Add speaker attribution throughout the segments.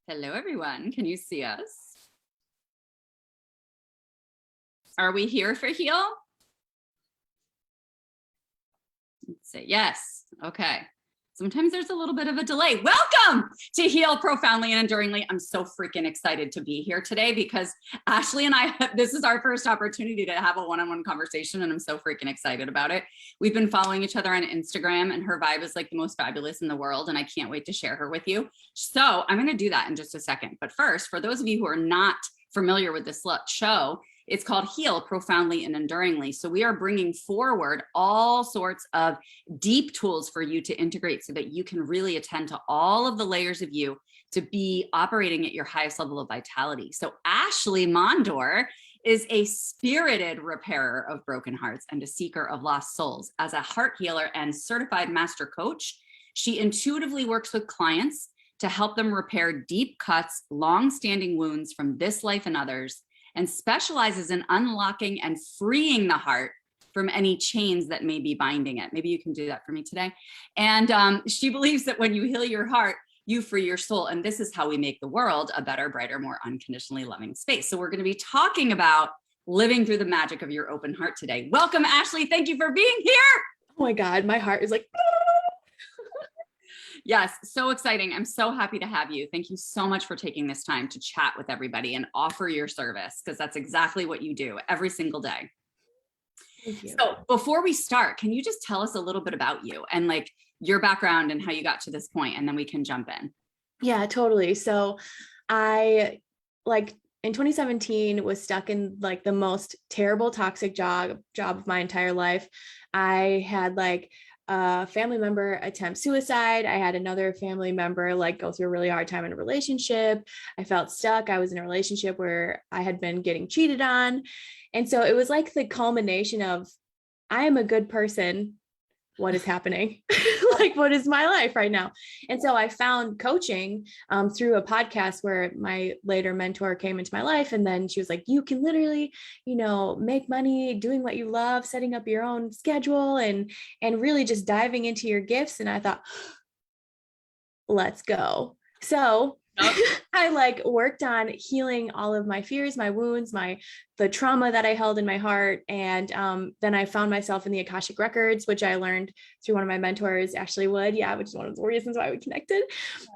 Speaker 1: Hello, everyone. Can you see us? Are we here for Heal? Let's say yes. Okay. Sometimes there's a little bit of a delay. Welcome to Heal Profoundly and Enduringly. I'm so freaking excited to be here today because Ashley and I, this is our first opportunity to have a one-on-one conversation, and I'm so freaking excited about it. We've been following each other on Instagram, and her vibe is like the most fabulous in the world, and I can't wait to share her with you. So I'm going to do that in just a second. But first, for those of you who are not familiar with this show, it's called Heal Profoundly and Enduringly. So we are bringing forward all sorts of deep tools for you to integrate so that you can really attend to all of the layers of you to be operating at your highest level of vitality. So Ashley Mondor is a spirited repairer of broken hearts and a seeker of lost souls. As a heart healer and certified master coach, she intuitively works with clients to help them repair deep cuts, long-standing wounds from this life and others, and specializes in unlocking and freeing the heart from any chains that may be binding it. Maybe you can do that for me today. And she believes that when you heal your heart, you free your soul. And this is how we make the world a better, brighter, more unconditionally loving space. So we're going to be talking about living through the magic of your open heart today. Welcome, Ashley. Thank you for being here.
Speaker 2: Oh my God, my heart is like,
Speaker 1: Yes, so exciting. I'm so happy to have you. Thank you so much for taking this time to chat with everybody and offer your service, because that's exactly what you do every single day.
Speaker 2: thank you.
Speaker 1: So before we start, can you just tell us a little bit about you and like your background and how you got to this point, and then we can jump in.
Speaker 2: Yeah, totally. So I in 2017 was stuck in like the most terrible toxic job of my entire life. I had like a family member attempt suicide. I had another family member like go through a really hard time in a relationship. I felt stuck. I was in a relationship where I had been getting cheated on. And so it was like the culmination of, I am a good person. What is happening? Like, what is my life right now? And so I found coaching through a podcast where my later mentor came into my life. And then she was like, you can literally, make money doing what you love, setting up your own schedule and really just diving into your gifts. And I thought, let's go. So I like worked on healing all of my fears, my wounds, the trauma that I held in my heart. And then I found myself in the Akashic Records, which I learned through one of my mentors, Ashley Wood. Yeah, which is one of the reasons why we connected.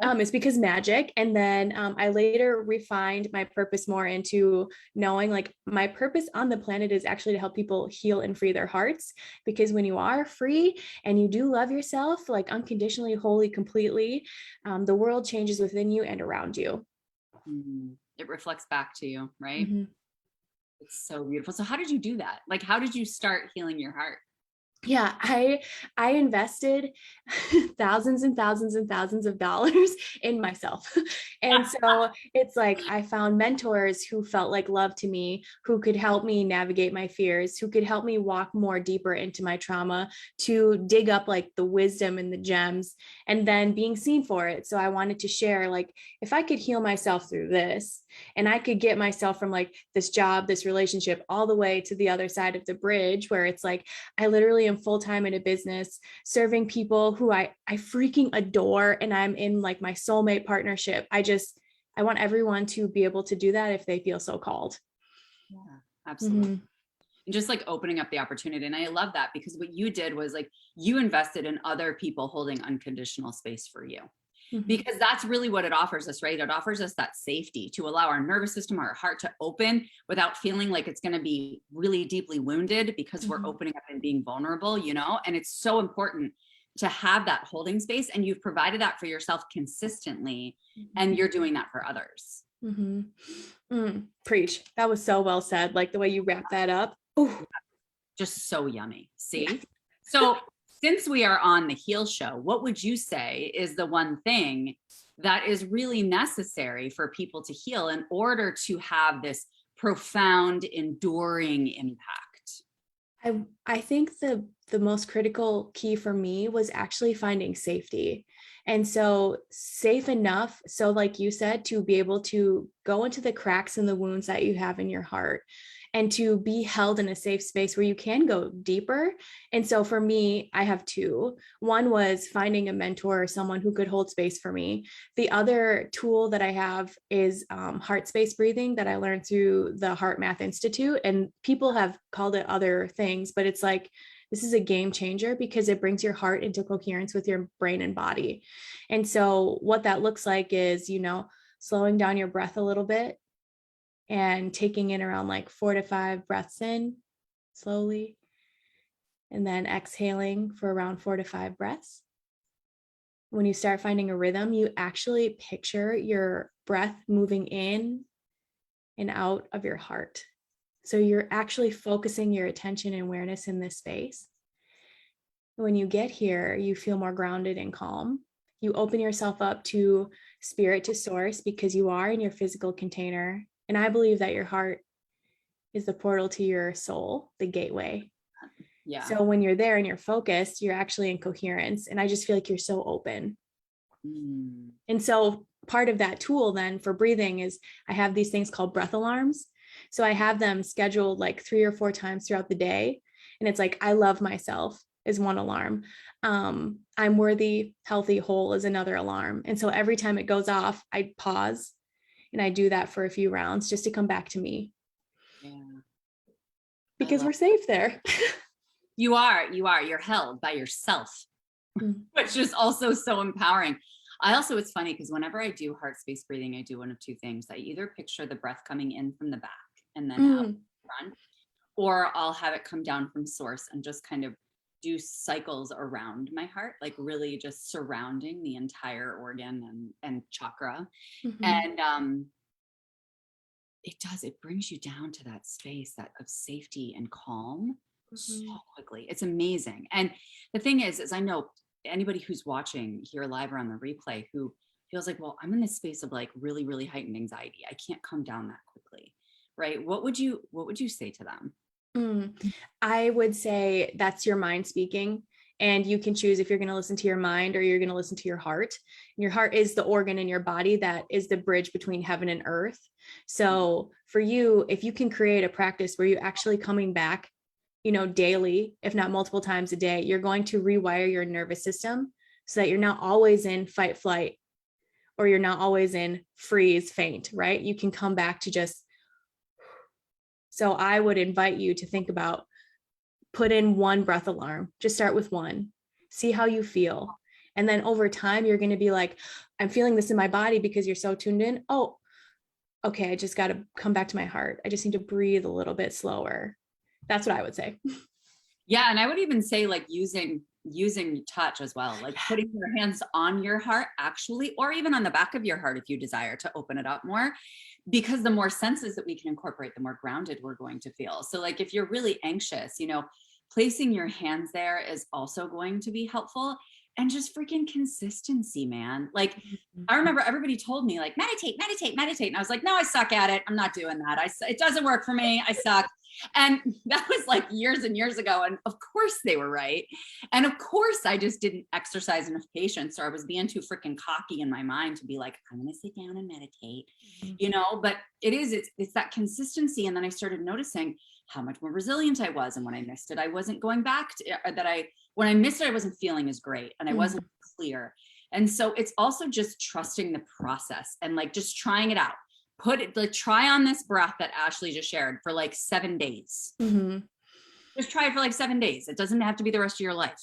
Speaker 2: It's because magic. And then I later refined my purpose more into knowing like my purpose on the planet is actually to help people heal and free their hearts. Because when you are free and you do love yourself, like unconditionally, wholly, completely, the world changes within you and around you.
Speaker 1: Mm-hmm. It reflects back to you, right?
Speaker 2: Mm-hmm.
Speaker 1: It's so beautiful. So how did you do that? Like, how did you start healing your heart?
Speaker 2: Yeah, I invested thousands and thousands and thousands of dollars in myself. And so it's like I found mentors who felt like love to me, who could help me navigate my fears, who could help me walk more deeper into my trauma, to dig up like the wisdom and the gems, and then being seen for it. So I wanted to share, like, if I could heal myself through this, and I could get myself from like this job, this relationship, all the way to the other side of the bridge, where it's like, I literally am full-time in a business serving people who I freaking adore, and I'm in like my soulmate partnership. I want everyone to be able to do that if they feel so called.
Speaker 1: Yeah, absolutely. Mm-hmm. And just like opening up the opportunity. And I love that, because what you did was like you invested in other people holding unconditional space for you. Mm-hmm. Because that's really what it offers us, right? It offers us that safety to allow our nervous system, our heart to open without feeling like it's going to be really deeply wounded, because mm-hmm. we're opening up and being vulnerable, And it's so important to have that holding space, and you've provided that for yourself consistently, mm-hmm. and you're doing that for others.
Speaker 2: Mm-hmm. Preach. That was so well said. Like the way you wrap that up. Ooh.
Speaker 1: Just so yummy. See? Yeah. So since we are on the Heal Show, what would you say is the one thing that is really necessary for people to heal in order to have this profound, enduring impact?
Speaker 2: I think the most critical key for me was actually finding safety. And so safe enough, so like you said, to be able to go into the cracks and the wounds that you have in your heart and to be held in a safe space where you can go deeper. And so for me, I have two. One was finding a mentor or someone who could hold space for me. The other tool that I have is heart space breathing that I learned through the Heart Math Institute. And people have called it other things, but it's like, this is a game changer because it brings your heart into coherence with your brain and body. And so what that looks like is, slowing down your breath a little bit and taking in around like 4 to 5 breaths in slowly, and then exhaling for around 4 to 5 breaths. When you start finding a rhythm, you actually picture your breath moving in and out of your heart. So you're actually focusing your attention and awareness in this space. When you get here, you feel more grounded and calm. You open yourself up to spirit, to source, because you are in your physical container. And I believe that your heart is the portal to your soul, the gateway.
Speaker 1: Yeah.
Speaker 2: So when you're there and you're focused, you're actually in coherence. And I just feel like you're so open. And so part of that tool then for breathing is I have these things called breath alarms. So I have them scheduled like 3 or 4 times throughout the day. And it's like, I love myself is one alarm. I'm worthy, healthy, whole is another alarm. And so every time it goes off, I pause and I do that for a few rounds just to come back to me.
Speaker 1: Yeah.
Speaker 2: Because we're safe there.
Speaker 1: You're held by yourself, which is also so empowering. It's funny because whenever I do heart space breathing, I do one of two things. I either picture the breath coming in from the back and then out front, or I'll have it come down from source and just kind of do cycles around my heart, like really just surrounding the entire organ and chakra. And it brings you down to that space of safety and calm so quickly. It's amazing. And the thing is I know anybody who's watching here live or on the replay who feels like, well, I'm in this space of like really, really heightened anxiety. I can't come down that quickly. Right. What would you say to them?
Speaker 2: I would say that's your mind speaking. And you can choose if you're going to listen to your mind or you're going to listen to your heart. And your heart is the organ in your body that is the bridge between heaven and earth. So for you, if you can create a practice where you're actually coming back, daily, if not multiple times a day, you're going to rewire your nervous system so that you're not always in fight, flight, or you're not always in freeze, faint, right? You can come back to just. So I would invite you to think about, put in one breath alarm, just start with one, see how you feel. And then over time, you're going to be like, I'm feeling this in my body because you're so tuned in. Oh, okay. I just got to come back to my heart. I just need to breathe a little bit slower. That's what I would say.
Speaker 1: Yeah. And I would even say like using touch as well, like putting your hands on your heart actually, or even on the back of your heart if you desire to open it up more, because the more senses that we can incorporate, the more grounded we're going to feel. So like if you're really anxious, placing your hands there is also going to be helpful. And just freaking consistency, man. Like I remember everybody told me like, meditate. And I was like, no, I suck at it. I'm not doing that. It doesn't work for me. I suck. And that was like years and years ago. And of course they were right. And of course I just didn't exercise enough patience, or I was being too freaking cocky in my mind to be like, I'm going to sit down and meditate, but it's that consistency. And then I started noticing how much more resilient I was. And when I missed it, I wasn't going back to when I missed it, I wasn't feeling as great and I wasn't clear. And so it's also just trusting the process and like just trying it out. Try on this breath that Ashley just shared for like 7 days. Just try it for like 7 days. It doesn't have to be the rest of your life.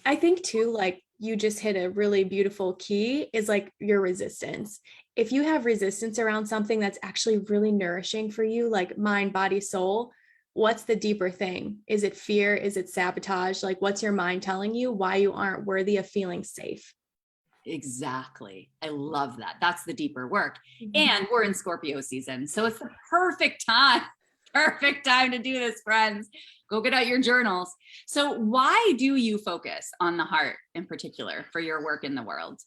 Speaker 2: I think too, like you just hit a really beautiful key is like your resistance. If you have resistance around something that's actually really nourishing for you, like mind, body, soul, what's the deeper thing? Is it fear? Is it sabotage? Like what's your mind telling you why you aren't worthy of feeling safe?
Speaker 1: Exactly. I love that. That's the deeper work. And we're in Scorpio season. So it's the perfect time to do this, friends. Go get out your journals. So why do you focus on the heart in particular for your work in the world?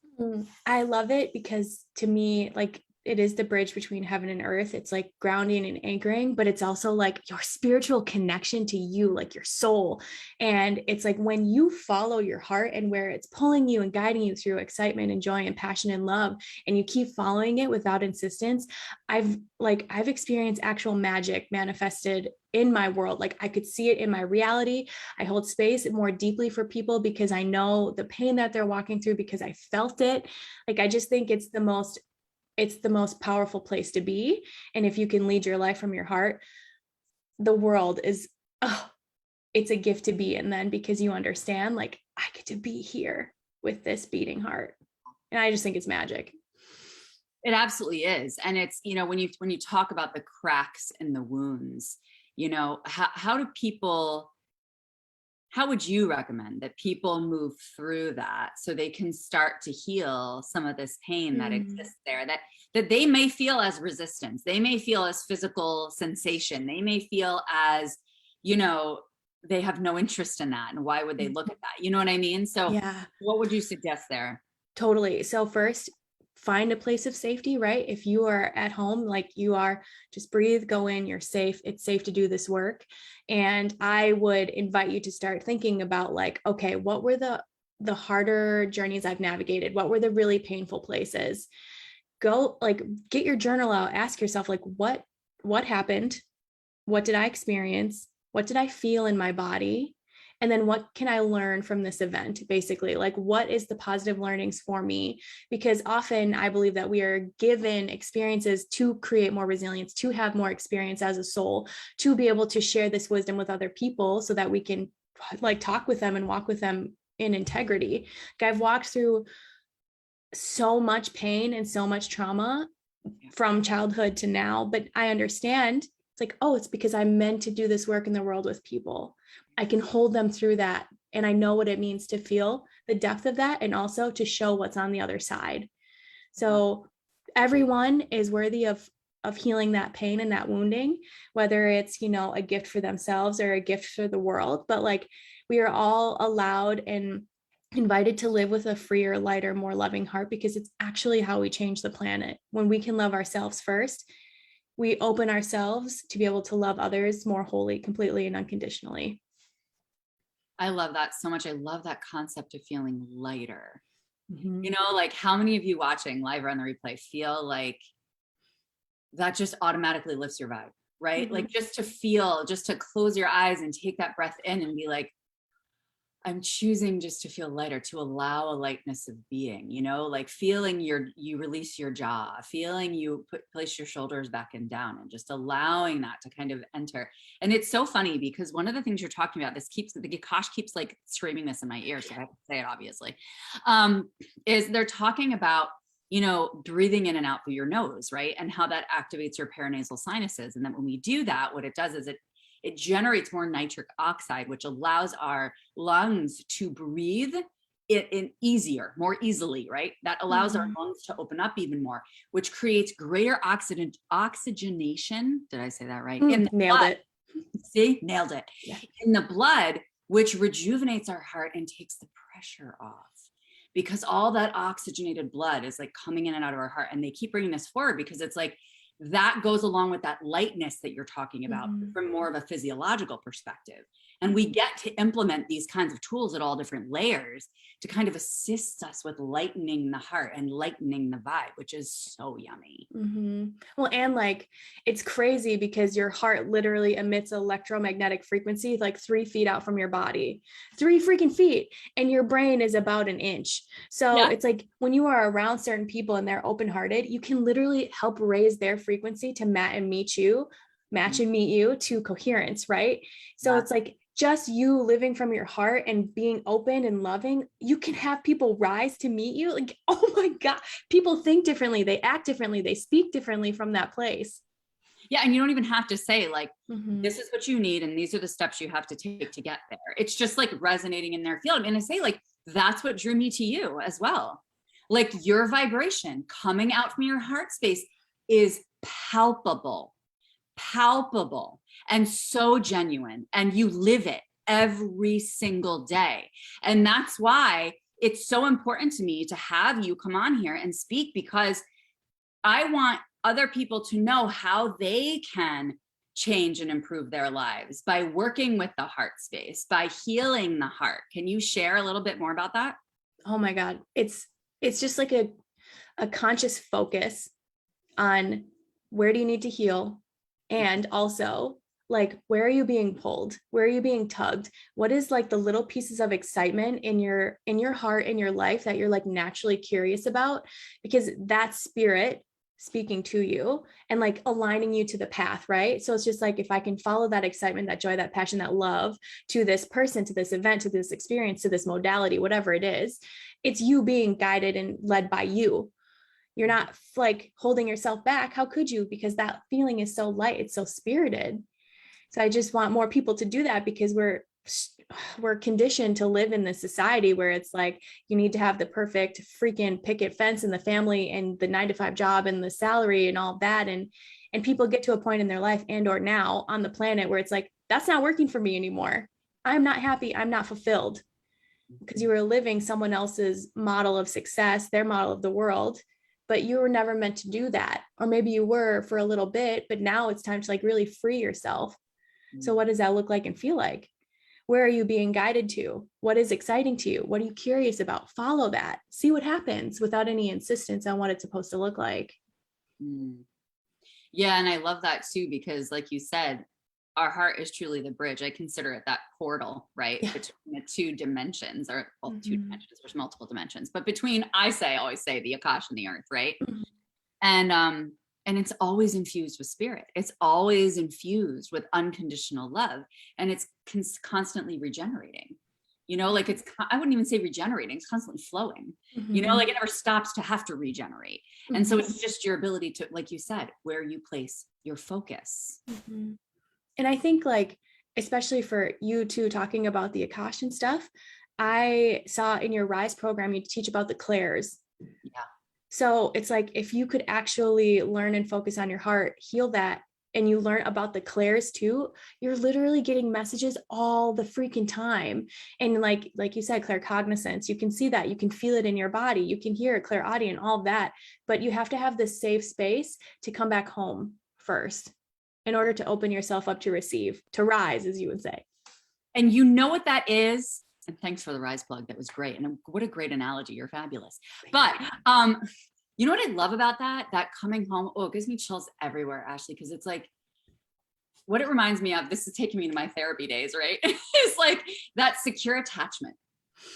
Speaker 2: I love it because to me, like it is the bridge between heaven and earth. It's like grounding and anchoring, but it's also like your spiritual connection to you, like your soul. And it's like when you follow your heart and where it's pulling you and guiding you through excitement and joy and passion and love, and you keep following it without insistence, I've experienced actual magic manifested in my world. Like I could see it in my reality. I hold space more deeply for people because I know the pain that they're walking through, because I felt it. Like I just think it's the most powerful place to be. And if you can lead your life from your heart, the world is, oh, it's a gift to be in then, because you understand, like, I get to be here with this beating heart. And I just think it's magic.
Speaker 1: It absolutely is. And it's, when you talk about the cracks and the wounds, how would you recommend that people move through that so they can start to heal some of this pain that exists there, that they may feel as resistance, they may feel as physical sensation, they may feel as, they have no interest in that. And why would they look at that? You know what I mean? So
Speaker 2: yeah,
Speaker 1: what would you suggest there?
Speaker 2: totally. So first, find a place of safety, right? If you are at home, like you are, just breathe, go in, you're safe. It's safe to do this work. And I would invite you to start thinking about like, okay, what were the harder journeys I've navigated? What were the really painful places? Go, like, get your journal out, ask yourself, like, what happened? What did I experience? What did I feel in my body? And then what can I learn from this event? Basically, like, what is the positive learnings for me? Because often I believe that we are given experiences to create more resilience, to have more experience as a soul, to be able to share this wisdom with other people so that we can like talk with them and walk with them in integrity. Like, I've walked through so much pain and so much trauma from childhood to now, but I understand it's like, oh, it's because I'm meant to do this work in the world with people. I can hold them through that. And I know what it means to feel the depth of that, and also to show what's on the other side. So everyone is worthy of healing that pain and that wounding, whether it's, a gift for themselves or a gift for the world. But like, we are all allowed and invited to live with a freer, lighter, more loving heart, because it's actually how we change the planet. When we can love ourselves first, we open ourselves to be able to love others more wholly, completely, and unconditionally.
Speaker 1: I love that so much. I love that concept of feeling lighter.
Speaker 2: Mm-hmm.
Speaker 1: Like how many of you watching live or on the replay feel like that just automatically lifts your vibe, right?
Speaker 2: Mm-hmm.
Speaker 1: Like just to close your eyes and take that breath in and be like, I'm choosing just to feel lighter, to allow a lightness of being, like feeling you release your jaw, feeling you place your shoulders back and down, and just allowing that to kind of enter. And it's so funny because one of the things you're talking about, the Gikosh keeps like screaming this in my ear, so I have to say it obviously, is they're talking about, breathing in and out through your nose, right? And how that activates your paranasal sinuses. And then when we do that, what it does is it generates more nitric oxide, which allows our lungs to breathe it in more easily, right? That allows our lungs to open up even more, which creates greater oxygenation. Did I say that right? In the
Speaker 2: Nailed
Speaker 1: blood.
Speaker 2: it.
Speaker 1: See, nailed it.
Speaker 2: Yeah.
Speaker 1: In the blood, which rejuvenates our heart and takes the pressure off, because all that oxygenated blood is like coming in and out of our heart. And they keep bringing this forward because it's like, that goes along with that lightness that you're talking about from more of a physiological perspective. And we get to implement these kinds of tools at all different layers to kind of assist us with lightening the heart and lightening the vibe, which is so yummy.
Speaker 2: Mm-hmm. Well, and like, it's crazy because your heart literally emits electromagnetic frequency like 3 feet out from your body, 3 freaking feet, and your brain is about an inch. So it's like when you are around certain people and they're open-hearted, you can literally help raise their frequency to match and meet you to coherence, right? So it's like, just you living from your heart and being open and loving, you can have people rise to meet you. Like, oh my God, people think differently, they act differently, they speak differently from that place.
Speaker 1: Yeah. And you don't even have to say like, this is what you need, and these are the steps you have to take to get there. It's just like resonating in their field. And I say like, that's what drew me to you as well. Like your vibration coming out from your heart space is palpable, and so genuine, and you live it every single day. And that's why it's so important to me to have you come on here and speak, because I want other people to know how they can change and improve their lives by working with the heart space, by healing the heart. Can you share a little bit more about that?
Speaker 2: Oh my God. It's just like a conscious focus on where do you need to heal? And also like, where are you being pulled? Where are you being tugged? What is like the little pieces of excitement in your heart, in your life that you're like naturally curious about? Because that's spirit speaking to you and like aligning you to the path, right? So it's just like, if I can follow that excitement, that joy, that passion, that love to this person, to this event, to this experience, to this modality, whatever it is, it's you being guided and led by you. You're not like holding yourself back. How could you? Because that feeling is so light, it's so spirited. So I just want more people to do that, because we're conditioned to live in this society where it's like you need to have the perfect freaking picket fence in the family and the 9-to-5 job and the salary and all that, and people get to a point in their life and or now on the planet where it's like, that's not working for me anymore. I'm not happy, I'm not fulfilled, because you were living someone else's model of success, their model of the world, but you were never meant to do that. Or maybe you were for a little bit, but now it's time to like really free yourself. So what does that look like and feel like? Where are you being guided to? What is exciting to you? What are you curious about? Follow that. See what happens without any insistence on what it's supposed to look like.
Speaker 1: Yeah. And I love that too, because like you said, our heart is truly the bridge. I consider it that portal, right? Yeah. Between the two dimensions, or well, two dimensions, there's multiple dimensions, but between, I always say the Akash and the earth, right? And it's always infused with spirit. It's always infused with unconditional love. And it's constantly regenerating, you know, like I wouldn't even say regenerating, it's constantly flowing, you know, like it never stops to have to regenerate. And so it's just your ability to, like you said, where you place your focus.
Speaker 2: And I think like, especially for you too, talking about the Akash and stuff, I saw in your Rise program, you teach about the clairs.
Speaker 1: Yeah.
Speaker 2: So it's like, if you could actually learn and focus on your heart, heal that, and you learn about the clairs too, you're literally getting messages all the freaking time. And like you said, claircognizance, you can see that, you can feel it in your body, you can hear it, clairaudient, all that, but you have to have this safe space to come back home first in order to open yourself up to receive, to rise, as you would say.
Speaker 1: And you know what that is? And thanks for the Rise plug. That was great. And what a great analogy. You're fabulous. But you know what I love about that coming home? Oh, it gives me chills everywhere, Ashley, because it's like, what it reminds me of, this is taking me to my therapy days, right? It's like that secure attachment,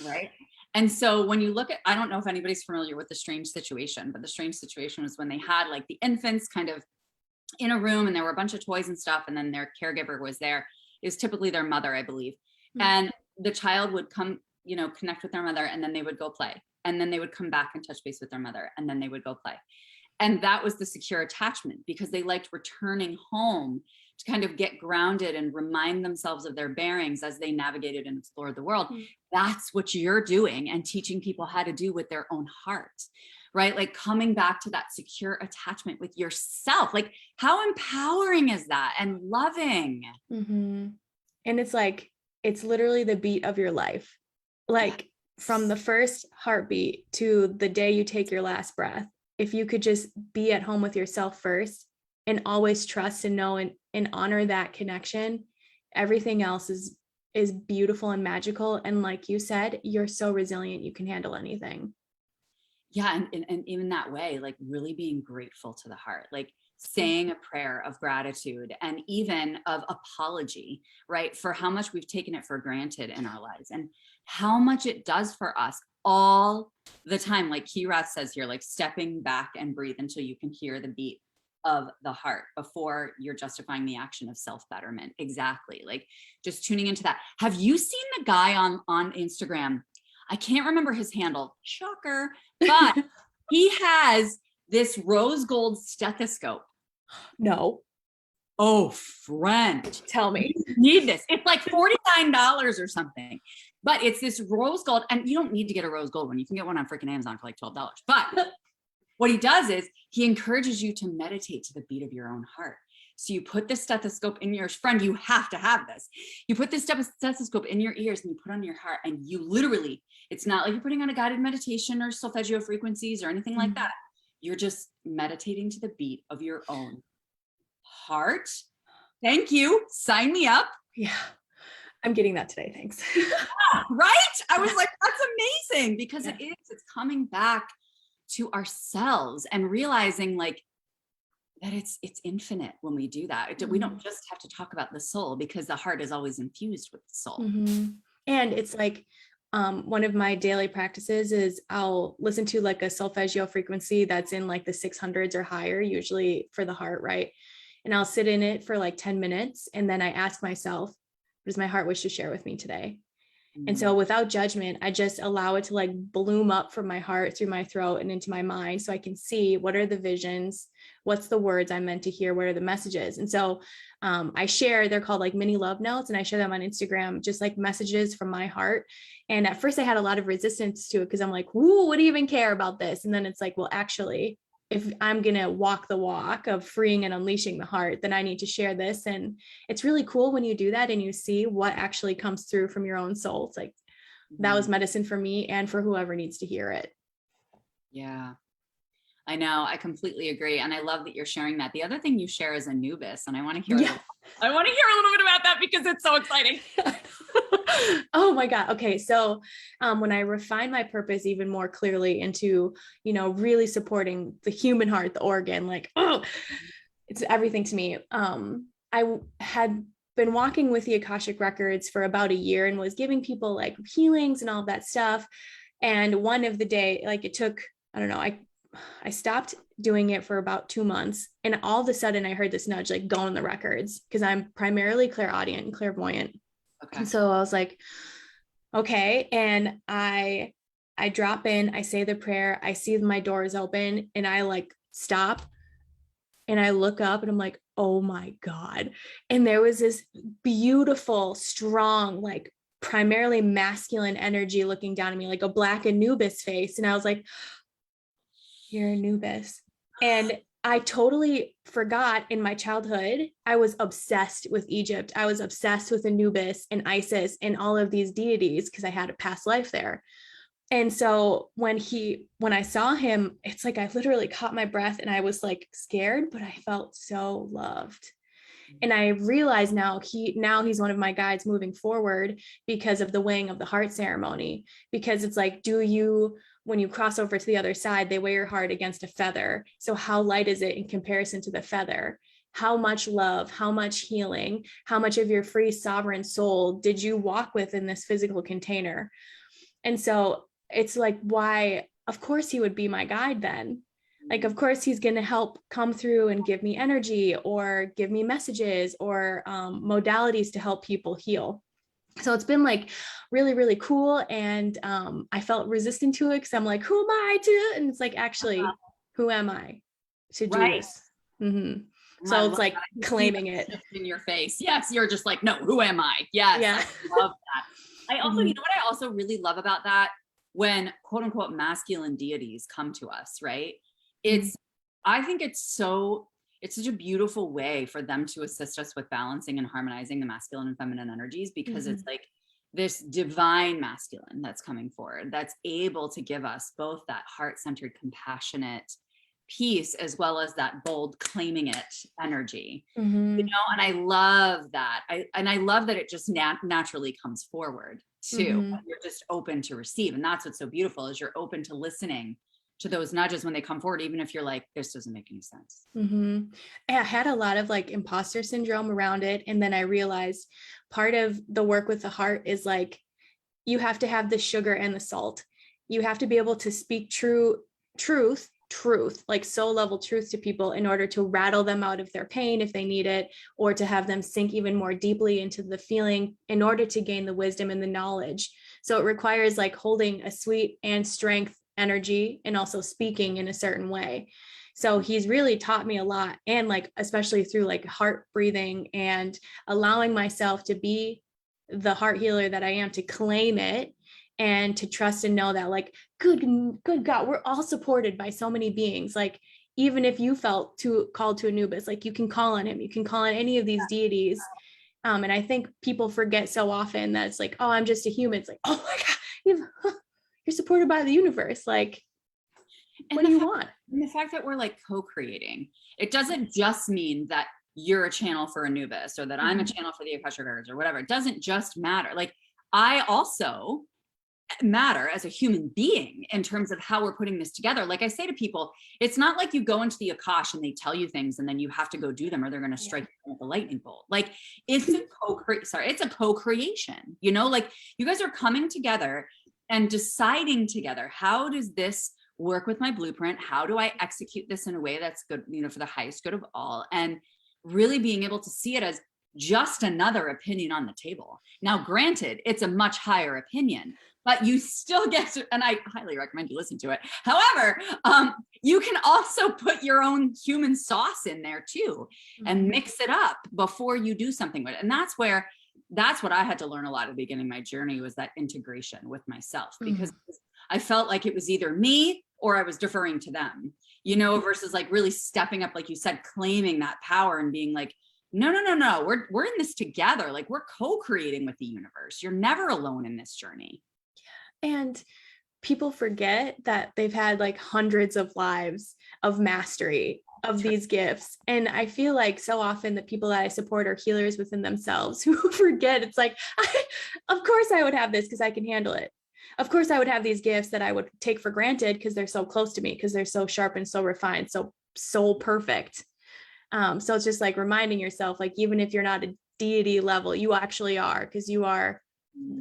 Speaker 1: right? And so when you look at, I don't know if anybody's familiar with The Strange Situation, but The Strange Situation was when they had like the infants kind of in a room and there were a bunch of toys and stuff. And then their caregiver was there. It was typically their mother, I believe. And the child would come, you know, connect with their mother, and then they would go play. And then they would come back and touch base with their mother, and then they would go play. And that was the secure attachment, because they liked returning home to kind of get grounded and remind themselves of their bearings as they navigated and explored the world. That's what you're doing and teaching people how to do with their own heart, right? Like coming back to that secure attachment with yourself. Like how empowering is that, and loving.
Speaker 2: And it's like, it's literally the beat of your life. Like from the first heartbeat to the day you take your last breath, if you could just be at home with yourself first and always trust and know and honor that connection, everything else is beautiful and magical. And like you said, you're so resilient, you can handle anything.
Speaker 1: Yeah. And in that way, like really being grateful to the heart, like saying a prayer of gratitude and even of apology, right? For how much we've taken it for granted in our lives and how much it does for us all the time. Like Kirath says here, like stepping back and breathe until you can hear the beat of the heart before you're justifying the action of self-betterment. Exactly. Like just tuning into that. Have you seen the guy on Instagram? I can't remember his handle, shocker, but he has this rose gold stethoscope.
Speaker 2: No.
Speaker 1: Oh, friend.
Speaker 2: Tell me.
Speaker 1: You need this. It's like $49 or something, but it's this rose gold, and you don't need to get a rose gold one. You can get one on freaking Amazon for like $12. But what he does is he encourages you to meditate to the beat of your own heart. So you put the stethoscope in your friend, you have to have this. You put this stethoscope in your ears and you put on your heart, and you literally, it's not like you're putting on a guided meditation or solfeggio frequencies or anything like that. you're just meditating to the beat of your own heart. Thank you. Sign me up.
Speaker 2: Yeah. I'm getting that today. Thanks.
Speaker 1: Right? I was like, that's amazing, because it's coming back to ourselves and realizing like that it's infinite when we do that. We don't just have to talk about the soul, because the heart is always infused with the soul.
Speaker 2: And it's like, one of my daily practices is I'll listen to like a solfeggio frequency that's in like the 600s or higher, usually for the heart, right? And I'll sit in it for like 10 minutes. And then I ask myself, what does my heart wish to share with me today? And so without judgment, I just allow it to like bloom up from my heart through my throat and into my mind, so I can see what are the visions, what's the words I'm meant to hear, what are the messages. And so I share, they're called like mini love notes, and I share them on Instagram, just like messages from my heart. And at first I had a lot of resistance to it, because I'm like, whoa, what do you even care about this? And then it's like, well, actually, if I'm going to walk the walk of freeing and unleashing the heart, then I need to share this. And it's really cool when you do that and you see what actually comes through from your own soul. It's like, that was medicine for me and for whoever needs to hear it.
Speaker 1: Yeah, I know. I completely agree. And I love that you're sharing that. The other thing you share is Anubis. And I want to hear, I want to hear a little bit about that, because it's so exciting.
Speaker 2: Oh my God. Okay. So when I refine my purpose even more clearly into, really supporting the human heart, the organ, like, it's everything to me. I had been walking with the Akashic Records for about a year and was giving people like healings and all of that stuff. And one of the day, like it took, I don't know, I stopped doing it for about 2 months. And all of a sudden I heard this nudge, like, go on the records, because I'm primarily clairaudient and clairvoyant. Okay. And so I was like, okay. And I drop in, I say the prayer, I see my doors open, and I like stop and I look up and I'm like, oh my God. And there was this beautiful, strong, like primarily masculine energy looking down at me, like a black Anubis face. And I was like, you're Anubis. And I totally forgot, in my childhood, I was obsessed with Egypt. I was obsessed with Anubis and Isis and all of these deities, because I had a past life there. And so when I saw him, it's like I literally caught my breath and I was like scared, but I felt so loved. And I realize now he's one of my guides moving forward, because of the weighing of the heart ceremony, because it's like, when you cross over to the other side, they weigh your heart against a feather. So how light is it in comparison to the feather? How much love, how much healing, how much of your free sovereign soul did you walk with in this physical container? And so it's like, why, of course he would be my guide then. Like, of course he's going to help come through and give me energy or give me messages or modalities to help people heal. So it's been like really, really cool. And I felt resistant to it, because I'm like, who am I to? And it's like, actually, who am I to do this? So it's like claiming it
Speaker 1: in your face. Yes. You're just like, no, who am I? Yes. Yeah. I love that. I also, you know what I also really love about that? When quote unquote masculine deities come to us, right? I think it's such a beautiful way for them to assist us with balancing and harmonizing the masculine and feminine energies, because it's like this divine masculine that's coming forward, that's able to give us both that heart-centered, compassionate piece, as well as that bold claiming it energy, and I love that. I love that it just naturally comes forward too. You're just open to receive. And that's what's so beautiful, is you're open to listening to those nudges when they come forward, even if you're like, this doesn't make any sense.
Speaker 2: I had a lot of like imposter syndrome around it. And then I realized part of the work with the heart is like, you have to have the sugar and the salt. You have to be able to speak truth, like soul level truth to people, in order to rattle them out of their pain if they need it, or to have them sink even more deeply into the feeling in order to gain the wisdom and the knowledge. So it requires like holding a sweet and strength energy, and also speaking in a certain way. So he's really taught me a lot, and like especially through like heart breathing and allowing myself to be the heart healer that I am, to claim it and to trust and know that like good God, we're all supported by so many beings. Like, even if you felt called to Anubis, like you can call on him, you can call on any of these deities. And I think people forget so often that it's like, oh, I'm just a human. It's like, oh my God, you're supported by the universe. Like,
Speaker 1: And
Speaker 2: what do you want?
Speaker 1: And the fact that we're like co-creating, it doesn't just mean that you're a channel for Anubis or that I'm a channel for the Akashic Records or whatever. It doesn't just matter. Like I also matter as a human being in terms of how we're putting this together. Like I say to people, it's not like you go into the Akash and they tell you things and then you have to go do them or they're going to strike you with a lightning bolt. Like it's a co-creation, you know, like you guys are coming together and deciding together, how does this work with my blueprint? How do I execute this in a way that's good, you know, for the highest good of all? And really being able to see it as just another opinion on the table. Now, granted, it's a much higher opinion, but you still get to, and I highly recommend you listen to it. However, you can also put your own human sauce in there too, and mix it up before you do something with it. And that's what I had to learn a lot at the beginning of my journey, was that integration with myself, because I felt like it was either me or I was deferring to them, you know, versus like really stepping up, like you said, claiming that power and being like, no, we're in this together. Like we're co-creating with the universe. You're never alone in this journey.
Speaker 2: And people forget that they've had like hundreds of lives of mastery of these gifts. And I feel like so often the people that I support are healers within themselves who forget. It's like, of course I would have this because I can handle it. Of course I would have these gifts that I would take for granted because they're so close to me, because they're so sharp and so refined, so perfect. So it's just like reminding yourself, like, even if you're not a deity level, you actually are, because you are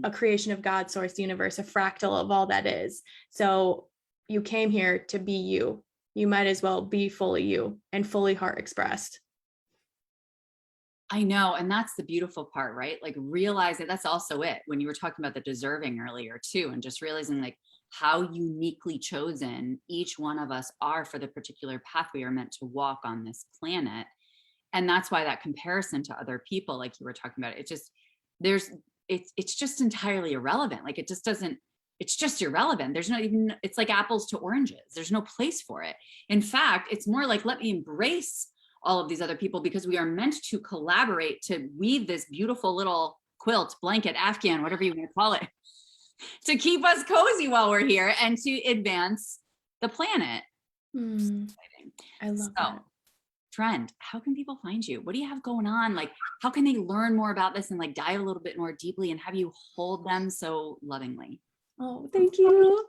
Speaker 2: a creation of God, source, universe, a fractal of all that is. So you came here to be you. You might as well be fully you and fully heart expressed.
Speaker 1: I know. And that's the beautiful part, right? Like realize that that's also it. When you were talking about the deserving earlier too, and just realizing like how uniquely chosen each one of us are for the particular path we are meant to walk on this planet. And that's why that comparison to other people, like you were talking about, it's just entirely irrelevant. Like it just doesn't, it's just irrelevant. There's not even, it's like apples to oranges. There's no place for it. In fact, it's more like, let me embrace all of these other people, because we are meant to collaborate to weave this beautiful little quilt, blanket, Afghan, whatever you want to call it, to keep us cozy while we're here and to advance the planet.
Speaker 2: I love that.
Speaker 1: Friend, how can people find you? What do you have going on? Like, how can they learn more about this and like dive a little bit more deeply and have you hold them so lovingly?
Speaker 2: Oh, thank you.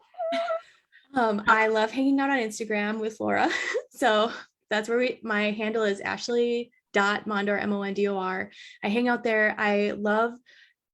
Speaker 2: I love hanging out on Instagram with Laura. So that's where my handle is Ashley.Mondor, Mondor. I hang out there. I love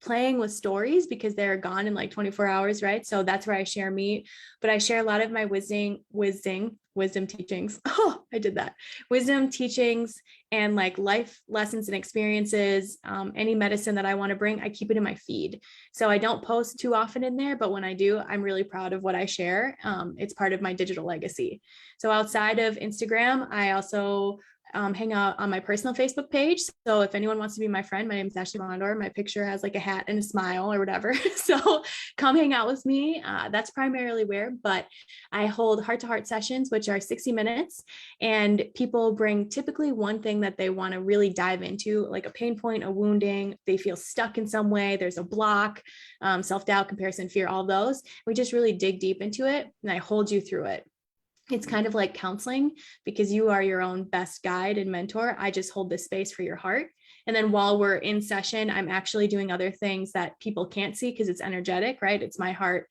Speaker 2: playing with stories because they're gone in like 24 hours, right? So that's where I share me, but I share a lot of my wisdom teachings. Oh, I did that. Wisdom teachings and like life lessons and experiences, any medicine that I want to bring, I keep it in my feed. So I don't post too often in there, but when I do, I'm really proud of what I share. It's part of my digital legacy. So outside of Instagram, I also hang out on my personal Facebook page. So if anyone wants to be my friend, my name is Ashley Mondor. My picture has like a hat and a smile or whatever. So come hang out with me. That's primarily where, but I hold heart-to-heart sessions, which are 60 minutes. And people bring typically one thing that they want to really dive into, like a pain point, a wounding, they feel stuck in some way, there's a block, self-doubt, comparison, fear, all those. We just really dig deep into it and I hold you through it. It's kind of like counseling because you are your own best guide and mentor. I just hold this space for your heart. And then while we're in session, I'm actually doing other things that people can't see because it's energetic, right? It's my heart,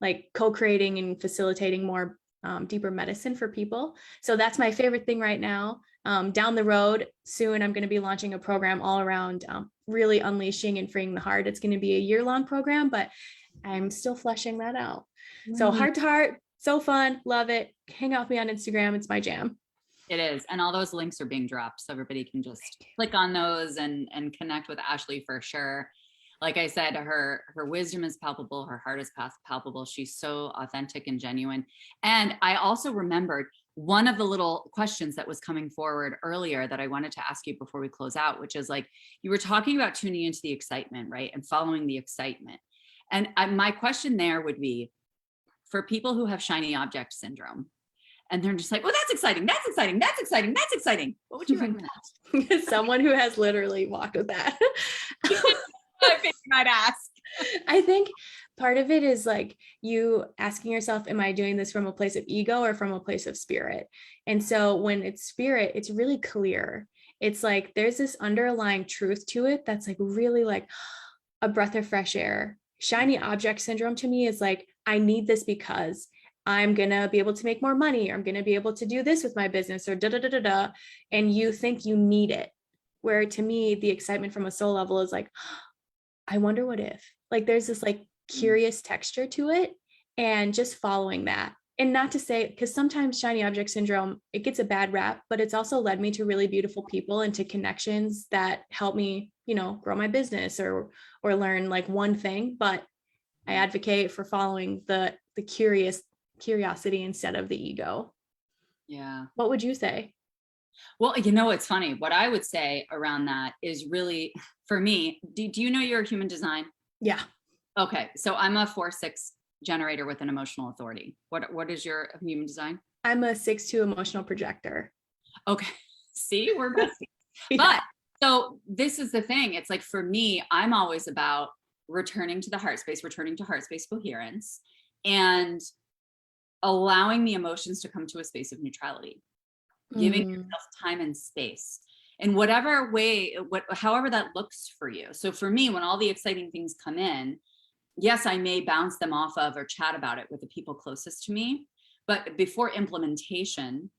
Speaker 2: like co-creating and facilitating more deeper medicine for people. So that's my favorite thing right now. Down the road, soon, I'm going to be launching a program all around really unleashing and freeing the heart. It's going to be a year-long program, but I'm still fleshing that out. So heart to heart, so fun. Love it. Hang out with me on Instagram. It's my jam.
Speaker 1: It is. And all those links are being dropped. So everybody can just click on those and connect with Ashley for sure. Like I said, her wisdom is palpable. Her heart is palpable. She's so authentic and genuine. And I also remembered one of the little questions that was coming forward earlier that I wanted to ask you before we close out, which is like, you were talking about tuning into the excitement, right? And following the excitement. And my question there would be, for people who have shiny object syndrome, and they're just like, well, that's exciting, that's exciting, that's exciting, that's exciting. What would you recommend?
Speaker 2: Someone who has literally walked with that.
Speaker 1: I think you might ask.
Speaker 2: I think part of it is like you asking yourself, am I doing this from a place of ego or from a place of spirit? And so when it's spirit, it's really clear. It's like there's this underlying truth to it that's like really like a breath of fresh air. Shiny object syndrome to me is like, I need this because I'm going to be able to make more money, or I'm going to be able to do this with my business, or da da da da da. And you think you need it. Where to me, the excitement from a soul level is like, I wonder what if. Like there's this like curious texture to it, and just following that. And not to say, because sometimes shiny object syndrome, it gets a bad rap, but it's also led me to really beautiful people and to connections that help me, grow my business or learn like one thing. But I advocate for following the curiosity instead of the ego.
Speaker 1: Yeah.
Speaker 2: What would you say?
Speaker 1: Well, it's funny. What I would say around that is really, for me, do you know your human design?
Speaker 2: Yeah.
Speaker 1: Okay. So I'm a 4/6 generator with an emotional authority. What is your human design?
Speaker 2: I'm a 6/2 emotional projector.
Speaker 1: Okay. See, we're besties.
Speaker 2: Yeah.
Speaker 1: But so this is the thing. It's like, for me, I'm always about returning to heart space coherence, and allowing the emotions to come to a space of neutrality, giving yourself time and space in whatever way, however that looks for you. So for me, when all the exciting things come in, yes, I may bounce them off of or chat about it with the people closest to me, but before implementation,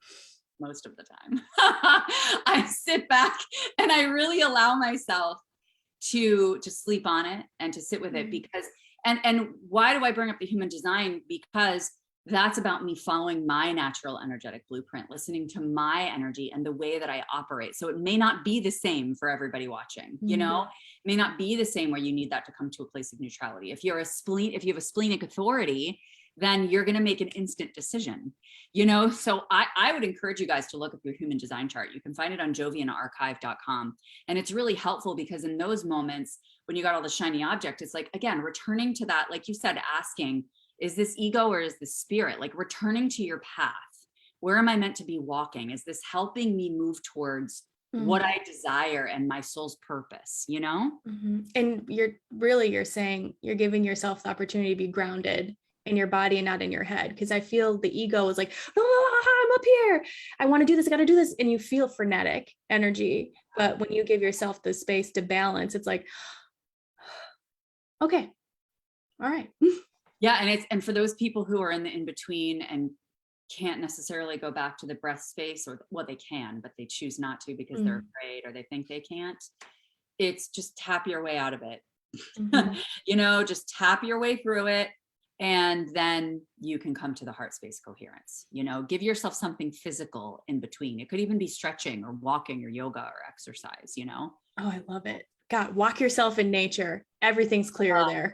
Speaker 1: most of the time, I sit back and I really allow myself to sleep on it and to sit with it, because, and why do I bring up the human design? Because that's about me following my natural energetic blueprint, listening to my energy and the way that I operate. So it may not be the same for everybody watching, it may not be the same where you need that to come to a place of neutrality. If you have a splenic authority, then you're going to make an instant decision, So I would encourage you guys to look up your human design chart. You can find it on jovianarchive.com. And it's really helpful, because in those moments when you got all the shiny object, it's like, again, returning to that, like you said, asking, is this ego or is this spirit? Like returning to your path. Where am I meant to be walking? Is this helping me move towards what I desire and my soul's purpose,
Speaker 2: And you're saying you're giving yourself the opportunity to be grounded in your body and not in your head. Because I feel the ego is like, oh, I'm up here, I want to do this, I got to do this. And you feel frenetic energy. But when you give yourself the space to balance, it's like, okay, all right.
Speaker 1: Yeah. And for those people who are in the in-between and can't necessarily go back to the breath space, or they can, but they choose not to because they're afraid or they think they can't. It's just tap your way out of it. Just tap your way through it. And then you can come to the heart space coherence, give yourself something physical in between. It could even be stretching or walking or yoga or exercise, Oh,
Speaker 2: I love it. God, walk yourself in nature. Everything's clearer there.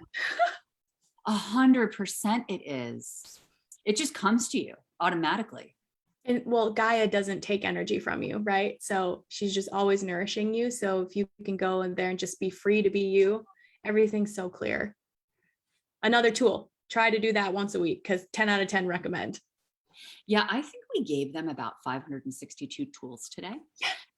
Speaker 1: 100% it is. It just comes to you automatically.
Speaker 2: And well, Gaia doesn't take energy from you, right? So she's just always nourishing you. So if you can go in there and just be free to be you, everything's so clear. Another tool, try to do that once a week, because 10 out of 10 recommend.
Speaker 1: Yeah, I think we gave them about 562 tools today.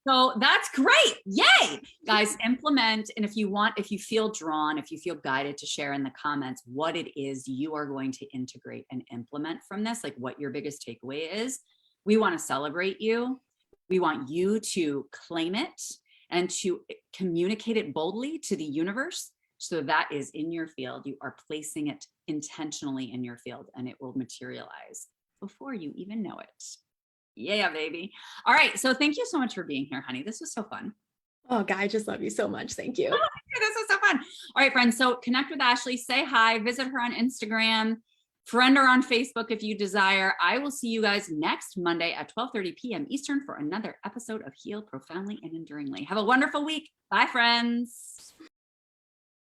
Speaker 1: So that's great. Yay. Guys, implement. And if you feel drawn, if you feel guided to share in the comments what it is you are going to integrate and implement from this, like what your biggest takeaway is, we want to celebrate you. We want you to claim it and to communicate it boldly to the universe. So that is in your field. You are placing it intentionally in your field, and it will materialize before you even know it. Yeah, baby. All right. So thank you so much for being here, honey. This was so fun.
Speaker 2: Oh, Guy, I just love you so much. Thank you.
Speaker 1: This was so fun. All right, friends. So connect with Ashley, say hi, visit her on Instagram, friend her on Facebook if you desire. I will see you guys next Monday at 12:30 p.m. Eastern for another episode of Heal Profoundly and Enduringly. Have a wonderful week. Bye, friends.